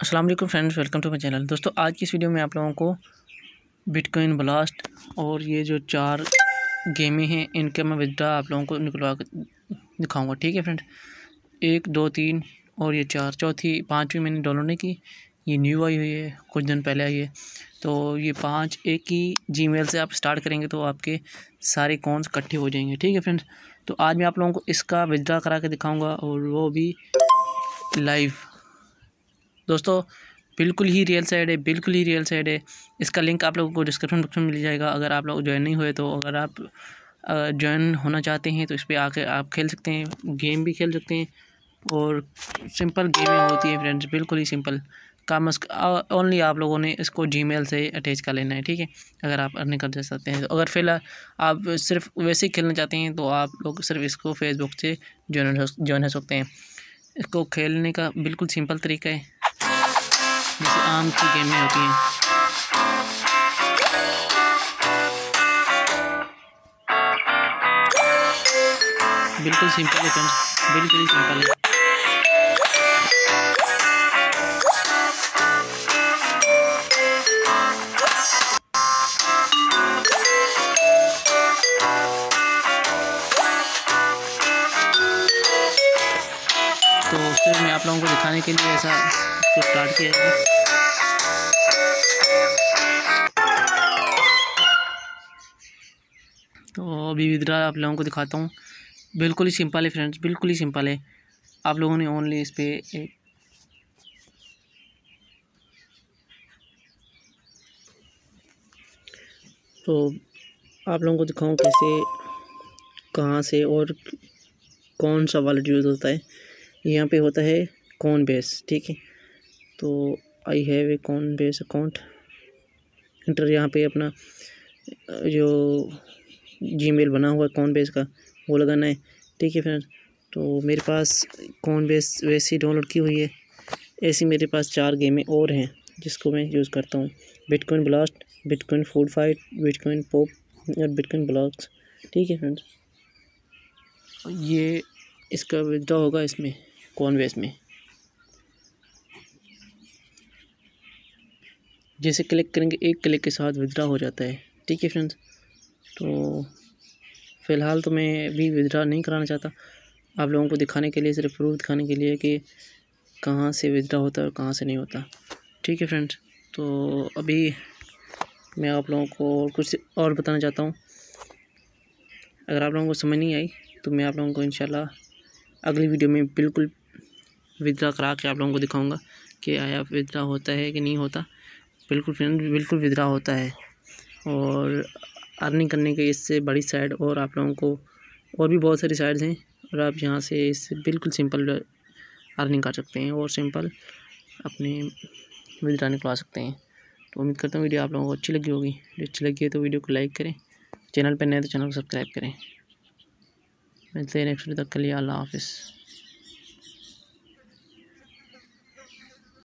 अस्सलाम वालेकुम friends, welcome to my channel. दोस्तों, आज की इस वीडियो में आप लोगों को बिटकॉइन ब्लास्ट और ये जो 4 गेमें हैं इनके मैं विड्रा आप लोगों को निकलवा कर दिखाऊंगा। ठीक है फ्रेंड्स, 1 2 3 और ये 4, चौथी 5वीं मैंने डाउनलोड नहीं की, ये न्यू आई हुई है, कुछ दिन पहले आई है। तो ये 5 एक ही जीमेल से आप स्टार्ट करेंगे तो आपके सारे अकाउंट्स इकट्ठे हो जाएंगे। ठीक है फ्रेंड्स, तो आज मैं आप लोगों को इसका विड्रा करा के दिखाऊँगा और वो भी लाइव। दोस्तों, बिल्कुल ही रियल साइड है, बिल्कुल ही रियल साइड है। इसका लिंक आप लोगों को डिस्क्रिप्शन बॉक्स में मिल जाएगा। अगर आप लोग ज्वाइन नहीं हुए तो अगर आप ज्वाइन होना चाहते हैं तो इस पर आके आप खेल सकते हैं, गेम भी खेल सकते हैं और सिंपल गेमें होती है फ्रेंड्स, बिल्कुल ही सिंपल। काम ओनली आप लोगों ने इसको जीमेल से अटैच कर लेना है। ठीक है, अगर आप अर्निंग कर सकते हैं तो। अगर फिलहाल आप सिर्फ वैसे ही खेलना चाहते हैं तो आप लोग सिर्फ इसको फेसबुक से ज्वाइन हो सकते हैं। इसको खेलने का बिल्कुल सिंपल तरीका है, जैसे आम की गेमें होती हैं। बिल्कुल सिंपल है फ्रेंड्स, बिल्कुल ही सिंपल है। तो फिर मैं आप लोगों को दिखाने के लिए ऐसा कुछ स्टार्ट किया है। तो अभी विड्रा आप लोगों को दिखाता हूँ। बिल्कुल ही सिंपल है फ्रेंड्स, बिल्कुल ही सिंपल है। आप लोगों ने ओनली इस पर एक तो आप लोगों को दिखाऊं कैसे, कहाँ से और कौन सा वॉलेट यूज़ होता है। यहाँ पे होता है कॉइनबेस। ठीक है, तो I have a Coinbase account. Inter यहाँ पे अपना जो जीमेल बना हुआ है कॉइनबेस का वो लगाना है। ठीक है फ्रेंड्स, तो मेरे पास कॉइनबेस वैसे ही डाउनलोड की हुई है। ऐसी मेरे पास 4 गेमें और हैं जिसको मैं यूज़ करता हूँ। Bitcoin blast, bitcoin food fight, bitcoin pop और बिटकॉइन ब्लॉक्स। ठीक है फ्रेंड्स, ये इसका विड्रॉ होगा इसमें कॉइनबेस में। जैसे क्लिक करेंगे एक क्लिक के साथ विड्रॉ हो जाता है। ठीक है फ्रेंड्स, तो फ़िलहाल तो मैं अभी विड्रॉ नहीं कराना चाहता, आप लोगों को दिखाने के लिए, सिर्फ प्रूफ दिखाने के लिए कि कहाँ से विड्रॉ होता है और कहाँ से नहीं होता। ठीक है फ्रेंड्स, तो अभी मैं आप लोगों को कुछ और बताना चाहता हूँ। अगर आप लोगों को समझ नहीं आई तो मैं आप लोगों को इंशाल्लाह अगली वीडियो में बिल्कुल विड्रॉ करा के आप लोगों को दिखाऊंगा कि आया विड्रॉ होता है कि नहीं होता। बिल्कुल फ्रेंड, बिल्कुल विड्रॉ होता है और अर्निंग करने की इससे बड़ी साइड और आप लोगों को और भी बहुत सारी साइड्स हैं और आप यहाँ से इससे बिल्कुल सिंपल अर्निंग कर सकते हैं और सिंपल अपने विड्रॉ निकलवा सकते हैं। तो उम्मीद करता हूँ वीडियो आप लोगों को अच्छी लगी होगी। अच्छी लगी है तो वीडियो को लाइक करें, चैनल पर नए तो चैनल को सब्सक्राइब करें। मिलते हैं नेक्स्ट वीडियो तक के लिए। अल्लाह हाफिज़।